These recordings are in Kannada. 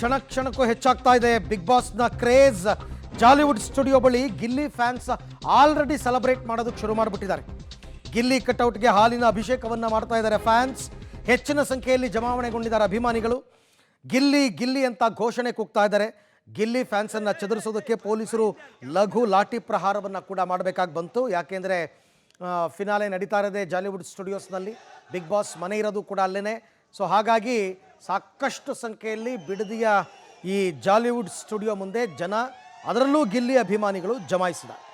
ಕ್ಷಣ ಕ್ಷಣಕ್ಕೂ ಹೆಚ್ಚಾಗ್ತಾ ಇದೆ ಬಿಗ್ ಬಾಸ್ನ ಕ್ರೇಜ್. ಜಾಲಿವುಡ್ ಸ್ಟುಡಿಯೋ ಬಳಿ ಗಿಲ್ಲಿ ಫ್ಯಾನ್ಸ್ ಆಲ್ರೆಡಿ ಸೆಲೆಬ್ರೇಟ್ ಮಾಡೋದಕ್ಕೆ ಶುರು ಮಾಡಿಬಿಟ್ಟಿದ್ದಾರೆ. ಗಿಲ್ಲಿ ಕಟ್ಔಟ್ಗೆ ಹಾಲಿನ ಅಭಿಷೇಕವನ್ನು ಮಾಡ್ತಾ ಇದ್ದಾರೆ ಫ್ಯಾನ್ಸ್. ಹೆಚ್ಚಿನ ಸಂಖ್ಯೆಯಲ್ಲಿ ಜಮಾವಣೆಗೊಂಡಿದ್ದಾರೆ ಅಭಿಮಾನಿಗಳು. ಗಿಲ್ಲಿ ಗಿಲ್ಲಿ ಅಂತ ಘೋಷಣೆ ಕೂಗ್ತಾ ಇದ್ದಾರೆ. ಗಿಲ್ಲಿ ಫ್ಯಾನ್ಸನ್ನು ಚದುರಿಸೋದಕ್ಕೆ ಪೊಲೀಸರು ಲಘು ಲಾಠಿ ಪ್ರಹಾರವನ್ನು ಕೂಡ ಮಾಡಬೇಕಾಗಿ ಬಂತು. ಯಾಕೆಂದರೆ ಫಿನಾಲೆ ನಡೀತಾ ಇರೋದೇ ಜಾಲಿವುಡ್ ಸ್ಟುಡಿಯೋಸ್ನಲ್ಲಿ, ಬಿಗ್ ಬಾಸ್ ಮನೆ ಇರೋದು ಕೂಡ ಅಲ್ಲೇ. ಸೊ ಹಾಗಾಗಿ ಸಾಕಷ್ಟು ಸಂಖ್ಯೆಯಲ್ಲಿ ಬಿಡದಿಯ ಈ ಜಾಲಿವುಡ್ ಸ್ಟುಡಿಯೋ ಮುಂದೆ ಜನ, ಅದರಲ್ಲೂ ಗಿಲ್ಲಿ ಅಭಿಮಾನಿಗಳು ಜಮಾಯಿಸಿದ್ದಾರೆ.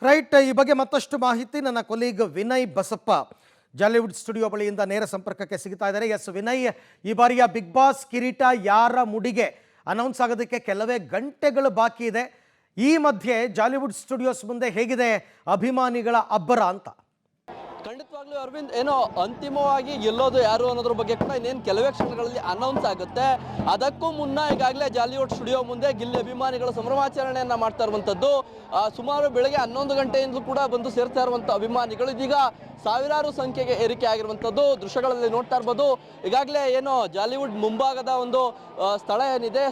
ರೈಟ್, ಈ ಬಗ್ಗೆ ಮತ್ತಷ್ಟು ಮಾಹಿತಿ ನನ್ನ ಕೊಲೀಗ್ ವಿನಯ್ ಬಸಪ್ಪ ಜಾಲಿವುಡ್ ಸ್ಟುಡಿಯೋ ಬಳಿಯಿಂದ ನೇರ ಸಂಪರ್ಕಕ್ಕೆ ಸಿಗ್ತಾ ಇದ್ದಾರೆ. ಎಸ್ ವಿನಯ್, ಈ ಬಾರಿಯ ಬಿಗ್ ಬಾಸ್ ಕಿರೀಟ ಯಾರ ಮುಡಿಗೆ ಅನೌನ್ಸ್ ಆಗೋದಕ್ಕೆ ಕೆಲವೇ ಗಂಟೆಗಳು ಬಾಕಿ ಇದೆ. ಈ ಮಧ್ಯೆ ಜಾಲಿವುಡ್ ಸ್ಟುಡಿಯೋಸ್ ಮುಂದೆ ಹೇಗಿದೆ ಅಭಿಮಾನಿಗಳ ಅಬ್ಬರ ಅಂತ? ಖಂಡಿತವಾಗ್ಲೂ ಅರವಿಂದ್, ಏನೋ ಅಂತಿಮವಾಗಿ ಗೆಲ್ಲೋದು ಯಾರು ಅನ್ನೋದ್ರ ಬಗ್ಗೆ ಕೂಡ ಇನ್ನೇನು ಕೆಲವೇ ಕ್ಷಣಗಳಲ್ಲಿ ಅನೌನ್ಸ್ ಆಗುತ್ತೆ. ಅದಕ್ಕೂ ಮುನ್ನ ಈಗಾಗಲೇ ಜಾಲಿವುಡ್ ಸ್ಟುಡಿಯೋ ಮುಂದೆ ಗಿಲ್ಲಿ ಅಭಿಮಾನಿಗಳು ಸಂಭ್ರಮಾಚರಣೆಯನ್ನ ಮಾಡ್ತಾ ಇರುವಂಥದ್ದು. ಸುಮಾರು ಬೆಳಗ್ಗೆ 11 ಗಂಟೆಯಿಂದಲೂ ಕೂಡ ಬಂದು ಸೇರ್ತಾ ಇರುವಂಥ ಅಭಿಮಾನಿಗಳು ಇದೀಗ ಸಾವಿರಾರು ಸಂಖ್ಯೆಗೆ ಏರಿಕೆ ಆಗಿರುವಂಥದ್ದು ದೃಶ್ಯಗಳಲ್ಲಿ ನೋಡ್ತಾ ಇರ್ಬೋದು. ಈಗಾಗಲೇ ಏನೋ ಜಾಲಿವುಡ್ ಮುಂಭಾಗದ ಒಂದು ಸ್ಥಳ ಏನಿದೆ,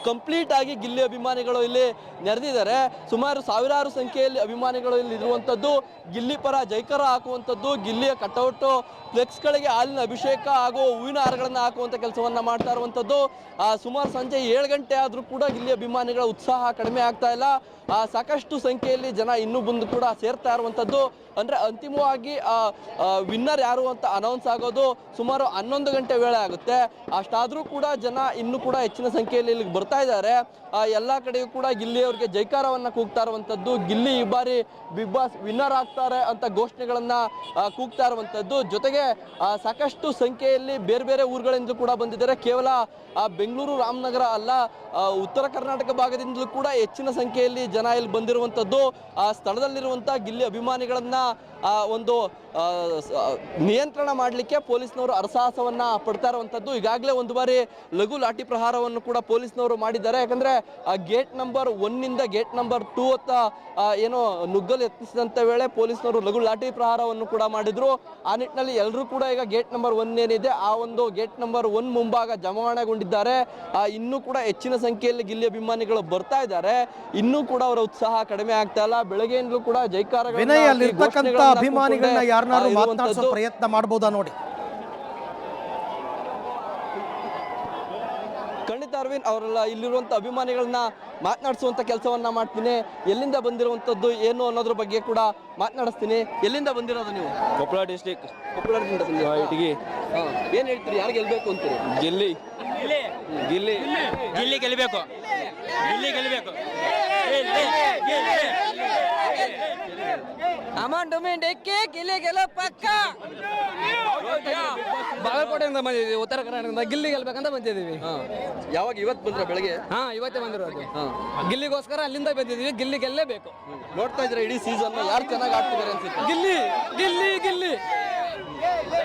ಕಂಪ್ಲೀಟ್ ಆಗಿ ಗಿಲ್ಲಿ ಅಭಿಮಾನಿಗಳು ಇಲ್ಲಿ ನೆರೆದಿದ್ದಾರೆ. ಸುಮಾರು ಸಾವಿರಾರು ಸಂಖ್ಯೆಯಲ್ಲಿ ಅಭಿಮಾನಿಗಳು ಇಲ್ಲಿ ಇರುವಂಥದ್ದು. ಗಿಲ್ಲಿ ಪರ ಜೈಕಾರ ಹಾಕುವಂಥದ್ದು, ಗಿಲ್ಲಿಯ ಕಟೌಟು ಫ್ಲೆಕ್ಸ್ಗಳಿಗೆ ಹಾಲಿನ ಅಭಿಷೇಕ ಹಾಗೂ ಹೂವಿನ ಹಾರಗಳನ್ನು ಹಾಕುವಂಥ ಕೆಲಸವನ್ನು ಮಾಡ್ತಾ ಇರುವಂಥದ್ದು. ಸುಮಾರು ಸಂಜೆ 7 ಗಂಟೆ ಆದರೂ ಕೂಡ ಗಿಲ್ಲಿ ಅಭಿಮಾನಿಗಳ ಉತ್ಸಾಹ ಕಡಿಮೆ ಆಗ್ತಾ ಇಲ್ಲ. ಸಾಕಷ್ಟು ಸಂಖ್ಯೆಯಲ್ಲಿ ಜನ ಇನ್ನೂ ಬಂದು ಕೂಡ ಸೇರ್ತಾ ಇರುವಂಥದ್ದು. ಅಂದರೆ ಅಂತಿಮವಾಗಿ ವಿನ್ನರ್ ಯಾರು ಅಂತ ಅನೌನ್ಸ್ ಆಗೋದು ಸುಮಾರು 11 ಗಂಟೆ ವೇಳೆ ಆಗುತ್ತೆ. ಅಷ್ಟಾದರೂ ಕೂಡ ಜನ ಇನ್ನೂ ಕೂಡ ಹೆಚ್ಚಿನ ಸಂಖ್ಯೆಯಲ್ಲಿ ಇಲ್ಲಿಗೆ ಬರ್ತಾ ಇದ್ದಾರೆ. ಎಲ್ಲ ಕಡೆಯೂ ಕೂಡ ಗಿಲ್ಲಿಯವರಿಗೆ ಜೈಕಾರವನ್ನು ಕೂಗ್ತಾ ಇರುವಂಥದ್ದು. ಗಿಲ್ಲಿ ಈ ಬಾರಿ ಬಿಗ್ ಬಾಸ್ ವಿನ್ನರ್ ಆಗ್ತಾರೆ ಅಂತ ಘೋಷಣೆಗಳನ್ನು ಕೂಗ್ತಾ ಇರುವಂಥದ್ದು. ಜೊತೆಗೆ ಸಾಕಷ್ಟು ಸಂಖ್ಯೆಯಲ್ಲಿ ಬೇರೆ ಬೇರೆ ಊರುಗಳಿಂದಲೂ ಕೂಡ ಬಂದಿದ್ದಾರೆ. ಕೇವಲ ಬೆಂಗಳೂರು ರಾಮನಗರ ಅಲ್ಲ, ಉತ್ತರ ಕರ್ನಾಟಕ ಭಾಗದಿಂದಲೂ ಕೂಡ ಹೆಚ್ಚಿನ ಸಂಖ್ಯೆಯಲ್ಲಿ ಜನ ಇಲ್ಲಿ ಬಂದಿರುವಂಥದ್ದು. ಆ ಸ್ಥಳದಲ್ಲಿರುವಂಥ ಗಿಲ್ಲಿ ಅಭಿಮಾನಿಗಳನ್ನ ಒಂದು ನಿಯಂತ್ರಣ ಮಾಡಲಿಕ್ಕೆ ಪೊಲೀಸ್ನವರು ಹರಸಾಹಸವನ್ನ ಪಡ್ತಾ ಇರುವಂಥದ್ದು. ಈಗಾಗಲೇ ಒಂದು ಬಾರಿ ಲಘು ಲಾಠಿ ಪ್ರಹಾರವನ್ನು ಕೂಡ ಪೊಲೀಸ್ನವರು ಮಾಡಿದ್ದಾರೆ. ಯಾಕಂದ್ರೆ ಗೇಟ್ ನಂಬರ್ 1 ಗೇಟ್ ನಂಬರ್ 2 ಹತ್ತ ಏನೋ ನುಗ್ಗಲು ಯತ್ನಿಸಿದಂಥ ವೇಳೆ ಪೊಲೀಸ್ನವರು ಲಘು ಲಾಠಿ ಪ್ರಹಾರವನ್ನು ಕೂಡ ಮಾಡಿದ್ರು. ಆ ನಿಟ್ಟಿನಲ್ಲಿ ಎಲ್ಲರೂ ಕೂಡ ಈಗ ಗೇಟ್ ನಂಬರ್ 1 ಏನಿದೆ ಆ ಒಂದು ಗೇಟ್ ನಂಬರ್ 1 ಮುಂಭಾಗ ಜಮಾವಣೆಗೊಂಡಿದ್ದಾರೆ. ಇನ್ನೂ ಕೂಡ ಹೆಚ್ಚಿನ ಸಂಖ್ಯೆಯಲ್ಲಿ ಗಿಲ್ಲಿ ಅಭಿಮಾನಿಗಳು ಬರ್ತಾ ಇದ್ದಾರೆ. ಇನ್ನೂ ಕೂಡ ಅವರ ಉತ್ಸಾಹ ಕಡಿಮೆ ಆಗ್ತಾ ಇಲ್ಲ. ಬೆಳಗ್ಗೆಯಿಂದಲೂ ಕೂಡ ಜೈಕಾರಗಳಿರ್ತಕ್ಕಂಥ ಅಭಿಮಾನಿಗಳನ್ನ ಯಾರನ್ನಾರು ಮಾತನಾಡಿಸೋ ಪ್ರಯತ್ನ ಮಾಡಬಹುದಾ ನೋಡಿ? ಖಂಡಿತ ಅರವಿಂದ್, ಅವರೆಲ್ಲ ಇಲ್ಲಿರುವಂಥ ಅಭಿಮಾನಿಗಳನ್ನ ಮಾತನಾಡಿಸುವಂಥ ಕೆಲಸವನ್ನ ಮಾಡ್ತೀನಿ. ಎಲ್ಲಿಂದ ಬಂದಿರುವಂಥದ್ದು ಏನು ಅನ್ನೋದ್ರ ಬಗ್ಗೆ ಕೂಡ ಮಾತನಾಡಿಸ್ತೀನಿ. ಎಲ್ಲಿಂದ ಬಂದಿರೋದು ನೀವು? ಕೊಪ್ಪಳ ಡಿಸ್ಟ್ರಿಕ್ಟ್. ಕೊಪ್ಪಳದಿಂದ ಇಟಗಿ. ಏನು ಹೇಳ್ತೀರಿ, ಯಾರು ಗೆಲ್ಬೇಕು ಅಂತೀರಿ? ಗಿಲ್ಲಿ ಗಿಲ್ಲಿ ಗಿಲ್ಲಿ ಗೆಲ್ಲಬೇಕು, ಗಿಲ್ಲಿ ಗೆಲ್ಲಬೇಕು. ಗಿಲ್ಲಿ ಗೆಲ್ಲ ಪಕ್ಕ. ಬಾಗಲಕೋಟೆಯಿಂದ ಬಂದಿದ್ದೀವಿ, ಉತ್ತರ ಕರ್ನಾಟಕದಿಂದ ಗಿಲ್ಲಿ ಗೆಲ್ಬೇಕಂತ ಬಂದಿದ್ದೀವಿ. ಯಾವಾಗ? ಇವತ್ತು ಬಂದ್ರ ಬೆಳಗ್ಗೆ? ಇವತ್ತೇ ಬಂದಿರೋದು. ಗಿಲ್ಲಿಗೋಸ್ಕರ ಅಲ್ಲಿಂದ ಬಂದಿದ್ದೀವಿ. ಗಿಲ್ಲಿ ಗೆಲ್ಲೇಬೇಕು. ನೋಡ್ತಾ ಇದ್ರೆ ಇಡೀ ಸೀಸನ್ ಯಾರು ಚೆನ್ನಾಗಿ ಆಡ್ತಿದ್ದಾರೆ ಅನ್ಸುತ್ತೆ? ಗಿಲ್ಲಿ ಗಿಲ್ಲಿ ಗಿಲ್ಲಿ.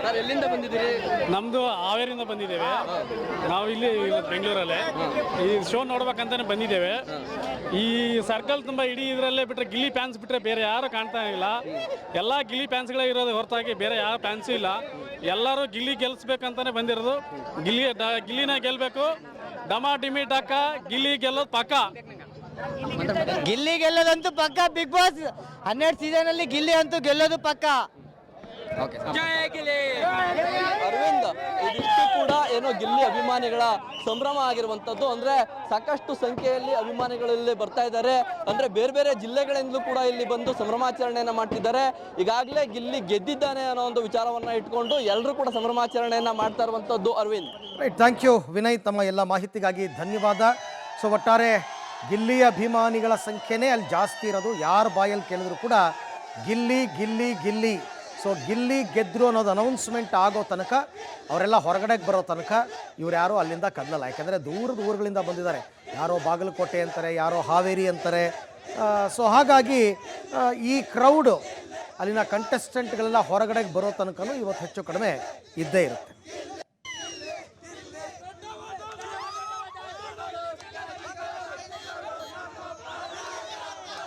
ಸರ್, ಎಲ್ಲಿಂದ ಬಂದಿದ್ದೀರಿ? ನಮ್ದು ಹಾವೇರಿಯಿಂದ ಬಂದಿದ್ದೇವೆ. ನಾವು ಇಲ್ಲಿ ಬೆಂಗಳೂರಲ್ಲೇ ಈ ಶೋ ನೋಡ್ಬೇಕಂತಾನೆ ಬಂದಿದ್ದೇವೆ. ಈ ಸರ್ಕಲ್ ತುಂಬ ಇಡೀ ಇದರಲ್ಲೇ ಬಿಟ್ಟರೆ ಗಿಲ್ಲಿ ಫ್ಯಾನ್ಸ್ ಬಿಟ್ಟರೆ ಬೇರೆ ಯಾರು ಕಾಣ್ತಾ ಇಲ್ಲ. ಎಲ್ಲ ಗಿಲ್ಲಿ ಫ್ಯಾನ್ಸ್ಗಳೇ ಇರೋದು ಹೊರತಾಗಿ ಬೇರೆ ಯಾವ ಫ್ಯಾನ್ಸು ಇಲ್ಲ. ಎಲ್ಲರೂ ಗಿಲ್ಲಿ ಗೆಲ್ಲಿಸ್ಬೇಕಂತಾನೆ ಬಂದಿರೋದು. ಗಿಲ್ಲಿನ ಗೆಲ್ಲಬೇಕು. ಡಮಾ ಡಿಮಿ ಡಕ್ಕ ಗಿಲ್ಲಿ ಗೆಲ್ಲೋದು ಪಕ್ಕ. ಗಿಲ್ಲಿ ಗೆಲ್ಲೋದಂತೂ ಪಕ್ಕ. ಬಿಗ್ ಬಾಸ್ 12 ಸೀಸನ್ ಅಲ್ಲಿ ಗಿಲ್ಲಿ ಅಂತೂ ಗೆಲ್ಲೋದು ಪಕ್ಕ. ಅರವಿಂದ್, ಇದಿಷ್ಟು ಕೂಡ ಏನೋ ಗಿಲ್ಲಿ ಅಭಿಮಾನಿಗಳ ಸಂಭ್ರಮ ಆಗಿರುವಂತದ್ದು. ಅಂದ್ರೆ ಸಾಕಷ್ಟು ಸಂಖ್ಯೆಯಲ್ಲಿ ಅಭಿಮಾನಿಗಳು ಇಲ್ಲಿ ಬರ್ತಾ ಇದ್ದಾರೆ. ಅಂದ್ರೆ ಬೇರೆ ಬೇರೆ ಜಿಲ್ಲೆಗಳಿಂದಲೂ ಕೂಡ ಇಲ್ಲಿ ಬಂದು ಸಂಭ್ರಮಾಚರಣೆಯನ್ನ ಮಾಡ್ತಿದ್ದಾರೆ. ಈಗಾಗಲೇ ಗಿಲ್ಲಿ ಗೆದ್ದಿದ್ದಾನೆ ಅನ್ನೋ ಒಂದು ವಿಚಾರವನ್ನ ಇಟ್ಕೊಂಡು ಎಲ್ಲರೂ ಕೂಡ ಸಂಭ್ರಮಾಚರಣೆಯನ್ನ ಮಾಡ್ತಾ ಇರುವಂತದ್ದು. Arvind, right, thank you Vinay, ತಮ್ಮ ಎಲ್ಲ ಮಾಹಿತಿಗಾಗಿ ಧನ್ಯವಾದ. ಸೊ ಒಟ್ಟಾರೆ ಗಿಲ್ಲಿ ಅಭಿಮಾನಿಗಳ ಸಂಖ್ಯೆನೇ ಅಲ್ಲಿ ಜಾಸ್ತಿ ಇರೋದು. ಯಾರ ಬಾಯಲ್ಲಿ ಕೇಳಿದ್ರು ಕೂಡ ಗಿಲ್ಲಿ ಗಿಲ್ಲಿ ಗಿಲ್ಲಿ. ಸೊ ಗಿಲ್ಲಿ ಗೆದ್ರು ಅನ್ನೋದು ಅನೌನ್ಸ್ಮೆಂಟ್ ಆಗೋ ತನಕ, ಅವರೆಲ್ಲ ಹೊರಗಡೆಗೆ ಬರೋ ತನಕ ಇವ್ರು ಯಾರೋ ಅಲ್ಲಿಂದ ಕದಲಲ್ಲ. ಯಾಕೆಂದರೆ ದೂರದ ಊರುಗಳಿಂದ ಬಂದಿದ್ದಾರೆ. ಯಾರೋ ಬಾಗಲಕೋಟೆ ಅಂತಾರೆ, ಯಾರೋ ಹಾವೇರಿ ಅಂತಾರೆ. ಸೊ ಹಾಗಾಗಿ ಈ ಕ್ರೌಡು ಅಲ್ಲಿನ ಕಂಟೆಸ್ಟೆಂಟ್ಗಳೆಲ್ಲ ಹೊರಗಡೆಗೆ ಬರೋ ತನಕನೂ ಇವತ್ತು ಹೆಚ್ಚು ಕಡಿಮೆ ಇದ್ದೇ ಇರುತ್ತೆ.